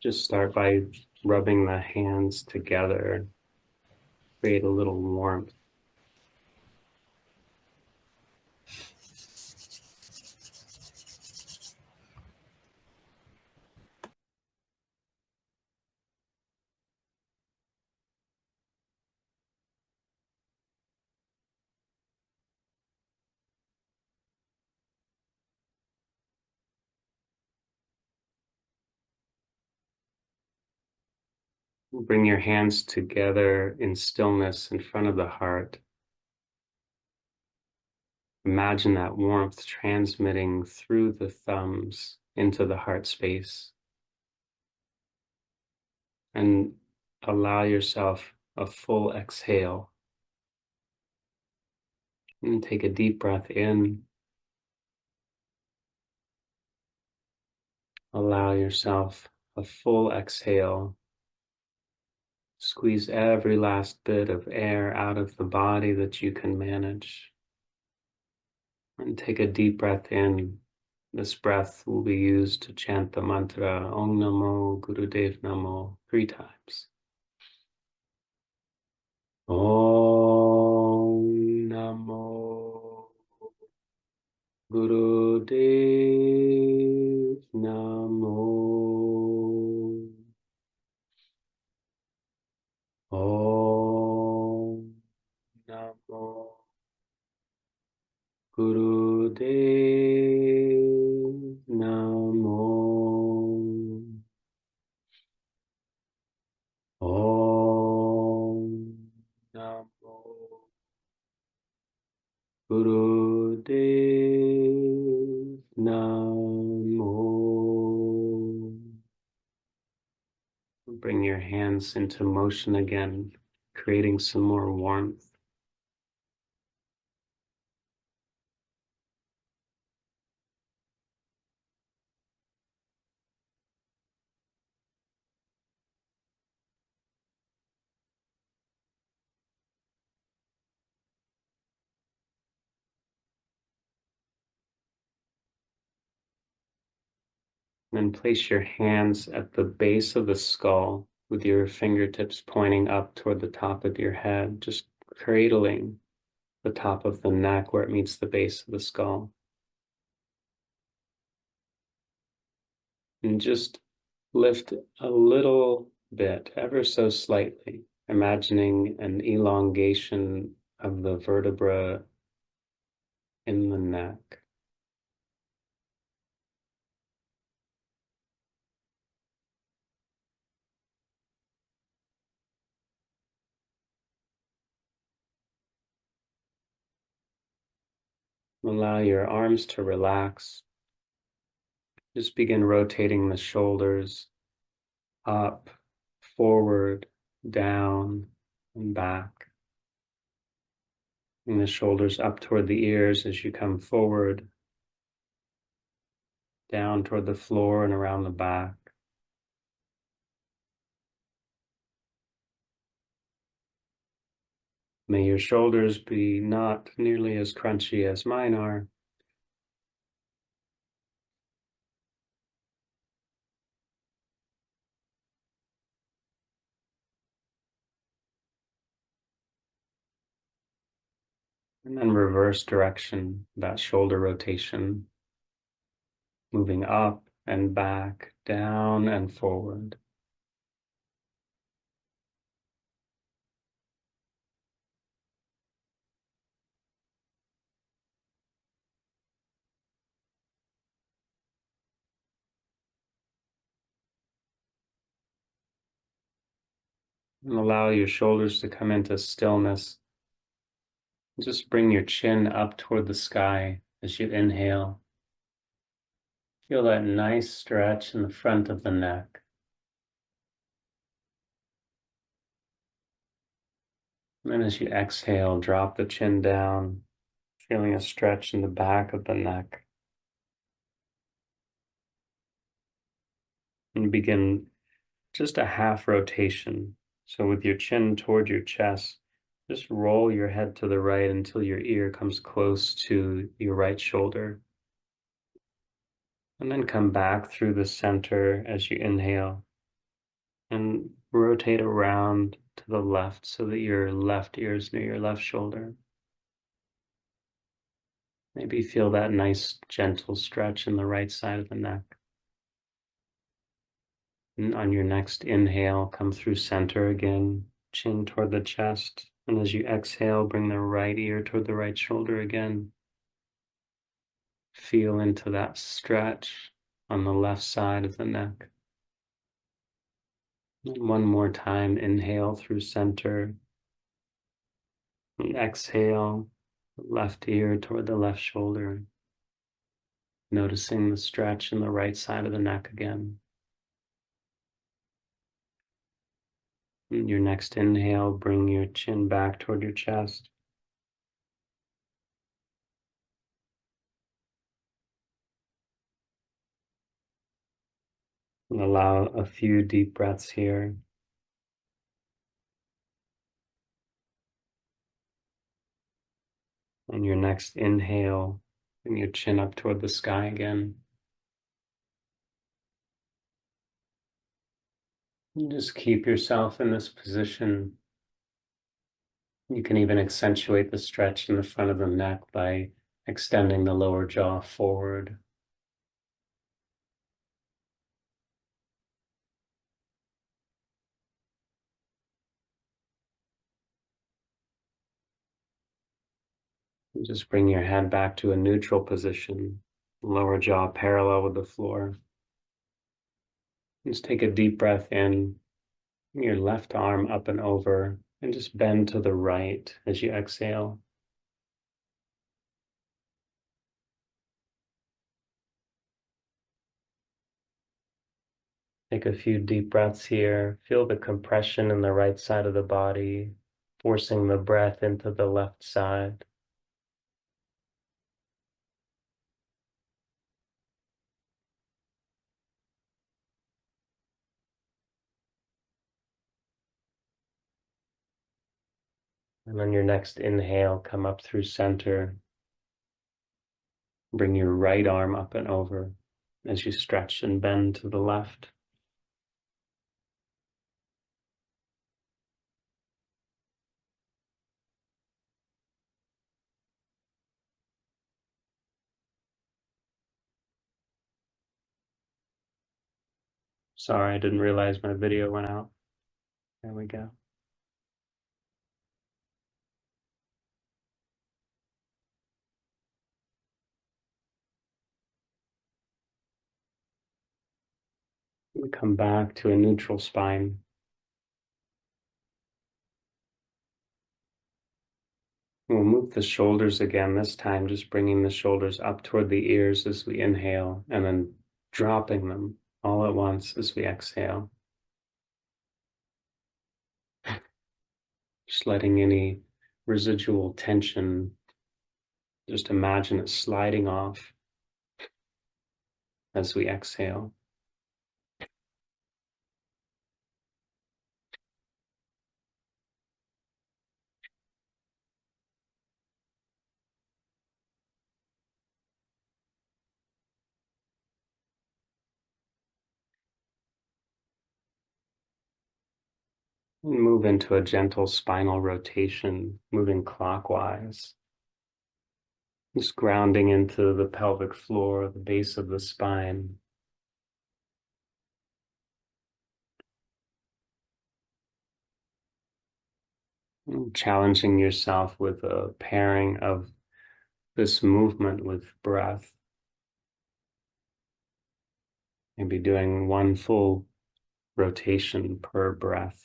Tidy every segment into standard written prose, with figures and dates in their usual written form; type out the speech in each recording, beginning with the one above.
Just start by rubbing the hands together, create a little warmth. Bring your hands together in stillness in front of the heart. Imagine that warmth transmitting through the thumbs into the heart space, and allow yourself a full exhale. And take a deep breath in. Allow yourself a full exhale. Squeeze every last bit of air out of the body that you can manage. And take a deep breath in. This breath will be used to chant the mantra Om Namo Gurudev Namo 3 times. Om Namo Gurudev Namo. Om Namo Gurudev Namo. Om Namo Gurudev Namo. Bring your hands into motion again, creating some more warmth. Then place your hands at the base of the skull with your fingertips pointing up toward the top of your head, just cradling the top of the neck where it meets the base of the skull. And just lift a little bit, ever so slightly, imagining an elongation of the vertebra in the neck. Allow your arms to relax. Just begin rotating the shoulders up, forward, down, and back. And the shoulders up toward the ears as you come forward, down toward the floor and around the back. May your shoulders be not nearly as crunchy as mine are. And then reverse direction, that shoulder rotation, moving up and back, down and forward. And allow your shoulders to come into stillness. Just bring your chin up toward the sky as you inhale. Feel that nice stretch in the front of the neck. And then as you exhale, drop the chin down, feeling a stretch in the back of the neck. And begin just a half rotation. So with your chin toward your chest, just roll your head to the right until your ear comes close to your right shoulder. And then come back through the center as you inhale. And rotate around to the left so that your left ear is near your left shoulder. Maybe feel that nice gentle stretch in the right side of the neck. And on your next inhale, come through center again, chin toward the chest. And as you exhale, bring the right ear toward the right shoulder again. Feel into that stretch on the left side of the neck. And one more time, inhale through center. And exhale, left ear toward the left shoulder. Noticing the stretch in the right side of the neck again. And your next inhale, bring your chin back toward your chest. And allow a few deep breaths here. And your next inhale, bring your chin up toward the sky again. And just keep yourself in this position. You can even accentuate the stretch in the front of the neck by extending the lower jaw forward. And just bring your head back to a neutral position, lower jaw parallel with the floor. Just take a deep breath in, your left arm up and over, and just bend to the right as you exhale. Take a few deep breaths here. Feel the compression in the right side of the body, forcing the breath into the left side. And on your next inhale, come up through center. Bring your right arm up and over as you stretch and bend to the left. Sorry, I didn't realize my video went out. There we go. We come back to a neutral spine. We'll move the shoulders again, this time just bringing the shoulders up toward the ears as we inhale, and then dropping them all at once as we exhale. Just letting any residual tension, just imagine it sliding off as we exhale. And move into a gentle spinal rotation, moving clockwise. Just grounding into the pelvic floor, the base of the spine. And challenging yourself with a pairing of this movement with breath. Maybe doing one full rotation per breath.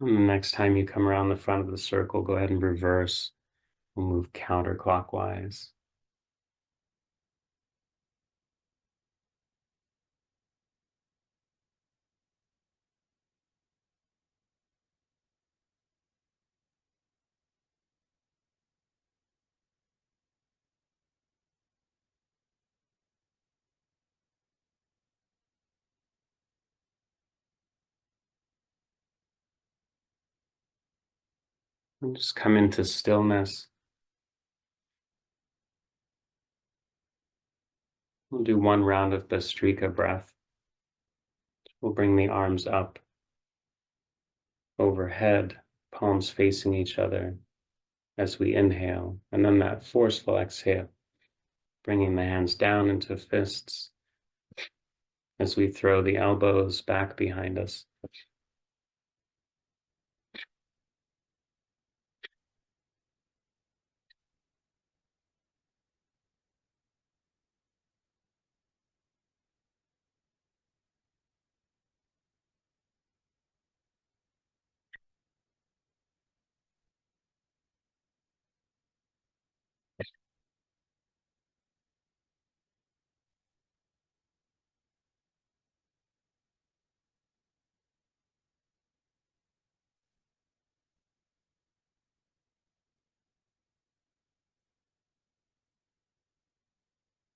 And the next time you come around the front of the circle, go ahead and reverse. We'll move counterclockwise. And just come into stillness. We'll do one round of the Strika breath. We'll bring the arms up overhead, palms facing each other as we inhale, and then that forceful exhale, bringing the hands down into fists as we throw the elbows back behind us.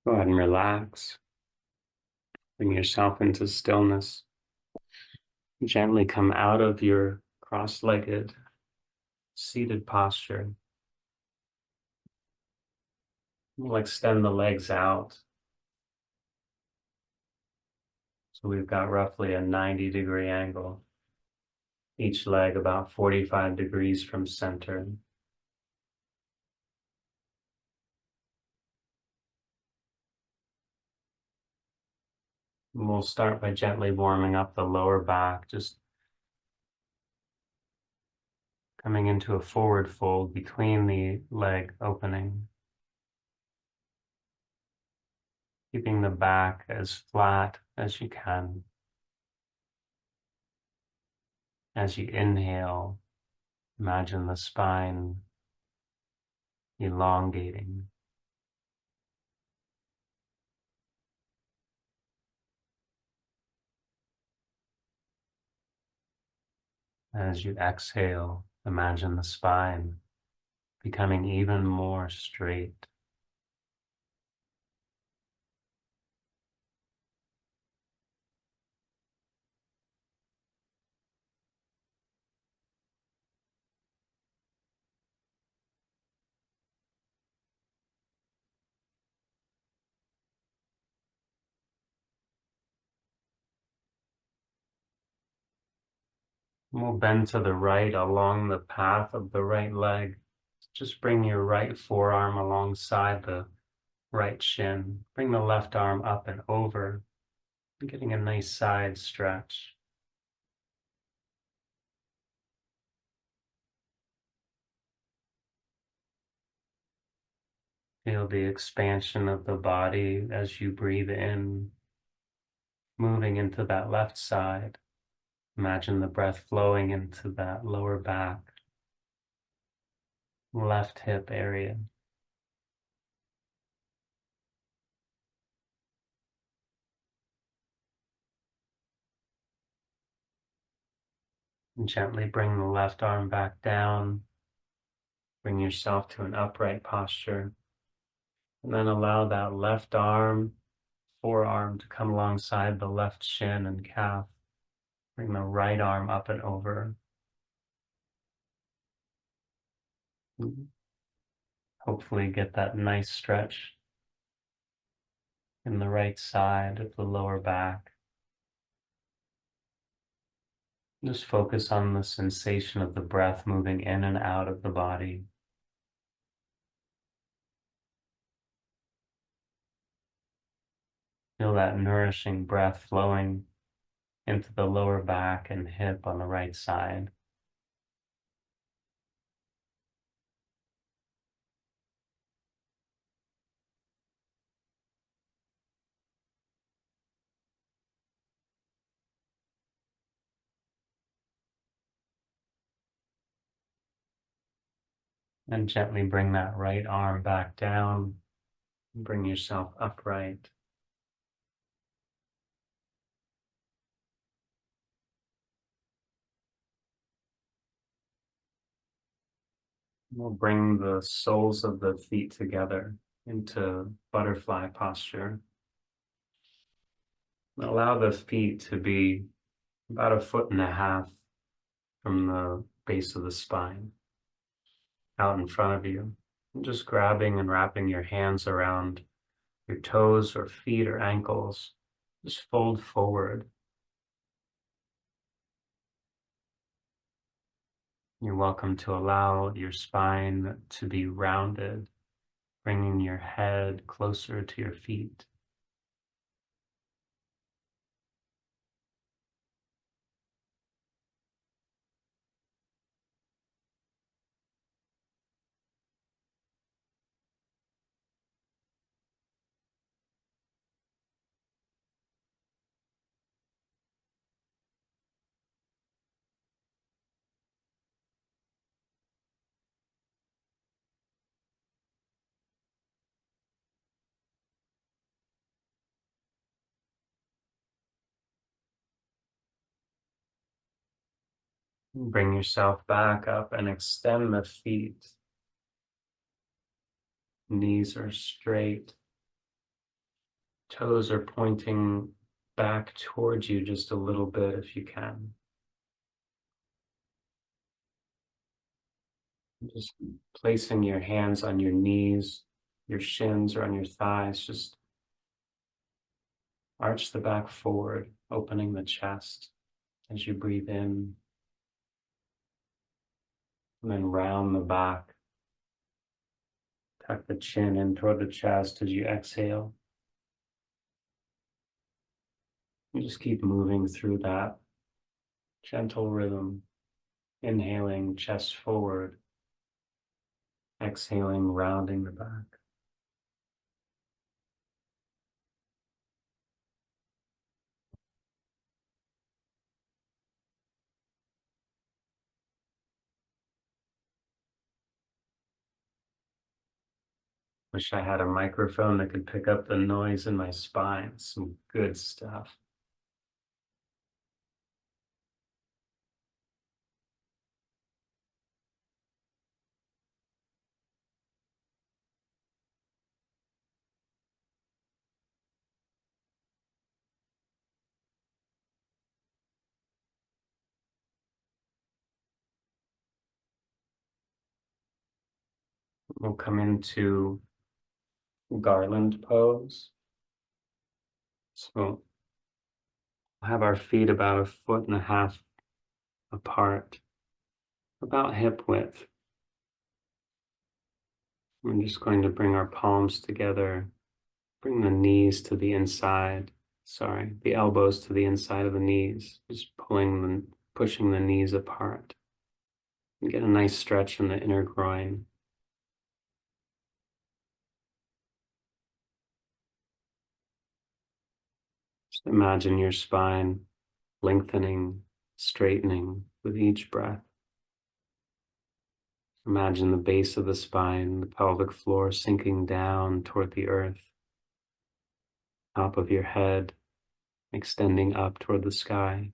Go ahead and relax. Bring yourself into stillness. Gently come out of your cross-legged seated posture. We'll extend the legs out. So we've got roughly a 90-degree angle. Each leg about 45 degrees from center. And we'll start by gently warming up the lower back, just coming into a forward fold between the leg opening. Keeping the back as flat as you can. As you inhale, imagine the spine elongating. As you exhale, imagine the spine becoming even more straight. We'll bend to the right along the path of the right leg. Just bring your right forearm alongside the right shin. Bring the left arm up and over, getting a nice side stretch. Feel the expansion of the body as you breathe in, moving into that left side. Imagine the breath flowing into that lower back, left hip area. And gently bring the left arm back down. Bring yourself to an upright posture. And then allow that left arm, forearm to come alongside the left shin and calf. Bring the right arm up and over. Hopefully get that nice stretch in the right side of the lower back. Just focus on the sensation of the breath moving in and out of the body. Feel that nourishing breath flowing into the lower back and hip on the right side. And gently bring that right arm back down. Bring yourself upright. We'll bring the soles of the feet together into butterfly posture. Allow the feet to be about 1.5 feet from the base of the spine. out in front of you. And just grabbing and wrapping your hands around your toes or feet or ankles. Just fold forward. You're welcome to allow your spine to be rounded, bringing your head closer to your feet. Bring yourself back up and extend the feet. Knees are straight. Toes are pointing back towards you just a little bit if you can. Just placing your hands on your knees, your shins, or on your thighs. Just arch the back forward, opening the chest as you breathe in. And then round the back. Tuck the chin in toward the chest as you exhale. And just keep moving through that gentle rhythm. Inhaling, chest forward. Exhaling, rounding the back. Wish I had a microphone that could pick up the noise in my spine. Some good stuff. We'll come into garland pose. So we'll have our feet about 1.5 feet apart, about hip width. We're just going to bring our palms together, bring the knees to the inside, the elbows to the inside of the knees, just pushing the knees apart. And get a nice stretch in the inner groin. Just imagine your spine lengthening, straightening with each breath. Imagine the base of the spine, the pelvic floor sinking down toward the earth. Top of your head extending up toward the sky.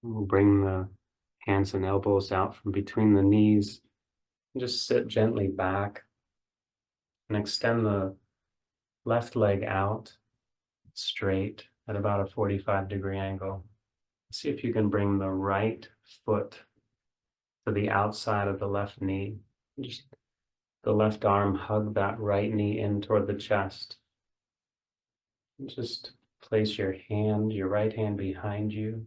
We'll bring the hands and elbows out from between the knees. And just sit gently back and extend the left leg out straight at about a 45-degree angle. See if you can bring the right foot to the outside of the left knee. Just the left arm hug that right knee in toward the chest. And just place your right hand behind you.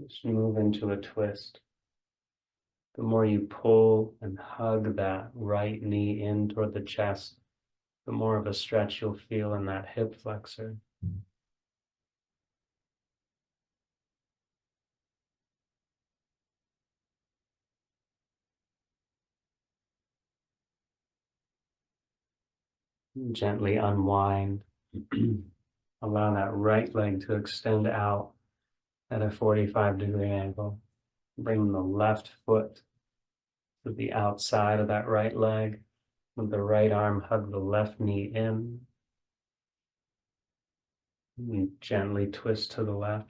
Just move into a twist. The more you pull and hug that right knee in toward the chest, the more of a stretch you'll feel in that hip flexor. Gently unwind. Allow that right leg to extend out at a 45-degree angle. Bring the left foot to the outside of that right leg. With the right arm, hug the left knee in and gently twist to the left.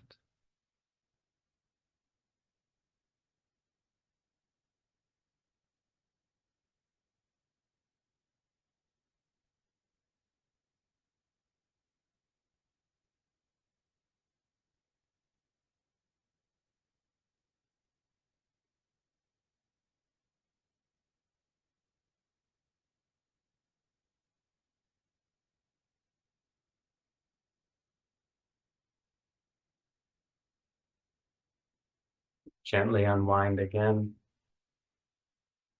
Gently unwind again.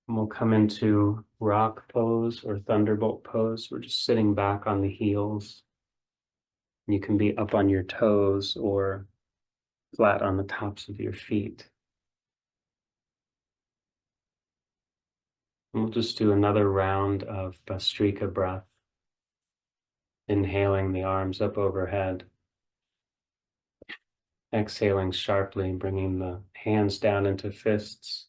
And we'll come into rock pose or thunderbolt pose. We're just sitting back on the heels. You can be up on your toes or flat on the tops of your feet. And we'll just do another round of Bhastrika breath, inhaling the arms up overhead, exhaling sharply, bringing the hands down into fists.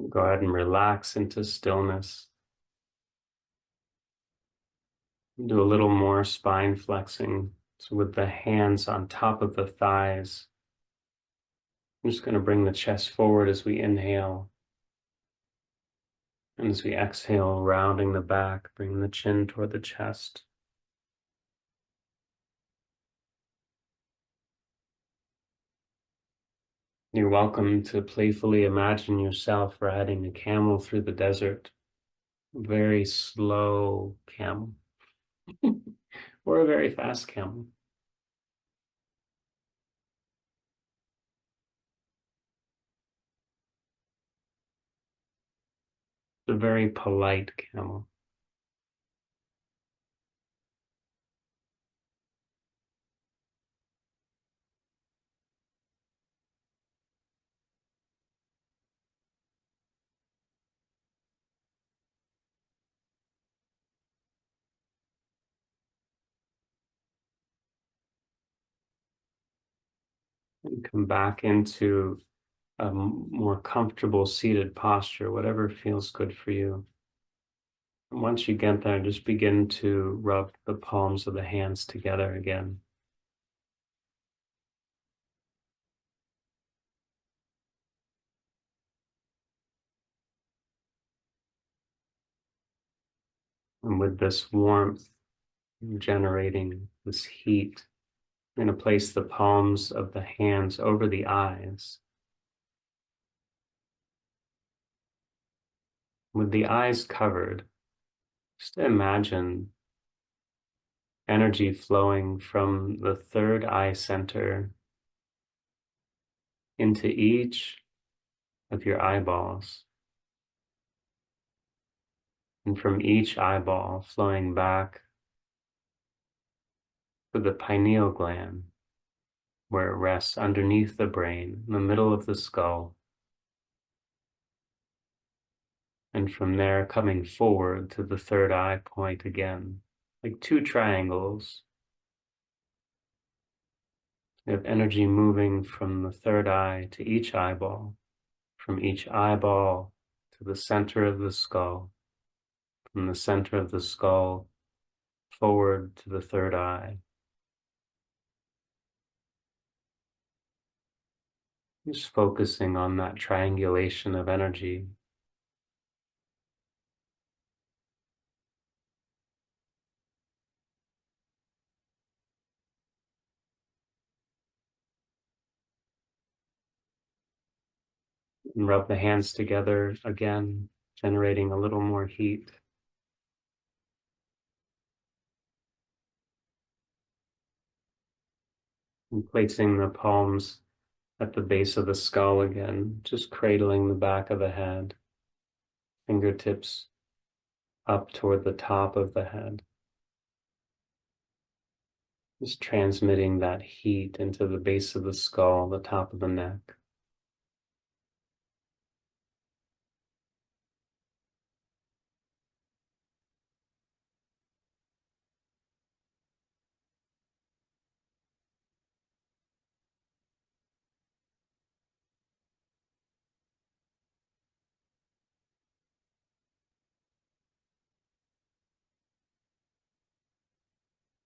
Go ahead and relax into stillness. Do a little more spine flexing. So with the hands on top of the thighs, I'm just going to bring the chest forward as we inhale. And as we exhale, rounding the back, bring the chin toward the chest. You're welcome to playfully imagine yourself riding a camel through the desert, a very slow camel, or a very fast camel. A very polite camel. And come back into a more comfortable seated posture, whatever feels good for you. And once you get there, just begin to rub the palms of the hands together again. And with this warmth generating this heat, I'm going to place the palms of the hands over the eyes. With the eyes covered, just imagine energy flowing from the third eye center into each of your eyeballs, and from each eyeball flowing back to the pineal gland, where it rests underneath the brain, in the middle of the skull, and from there coming forward to the third eye point again, like two triangles. You have energy moving from the third eye to each eyeball, from each eyeball to the center of the skull, from the center of the skull forward to the third eye. Just focusing on that triangulation of energy. And rub the hands together again, generating a little more heat. And placing the palms at the base of the skull again, just cradling the back of the head, fingertips up toward the top of the head, just transmitting that heat into the base of the skull, the top of the neck.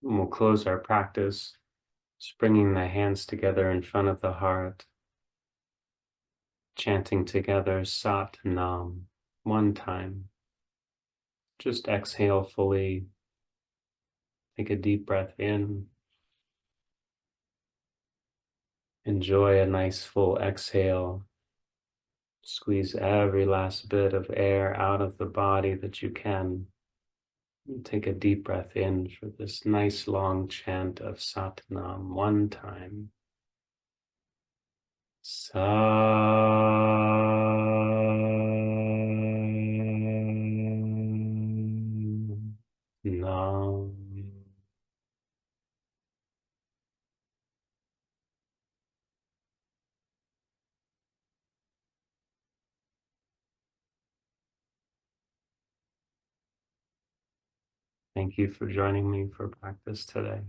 And we'll close our practice, just bringing the hands together in front of the heart, chanting together Sat Nam one time. Just exhale fully. Take a deep breath in. Enjoy a nice full exhale. Squeeze every last bit of air out of the body that you can. And take a deep breath in for this nice long chant of Sat Nam one time. Sat Nam. Thank you for joining me for practice today.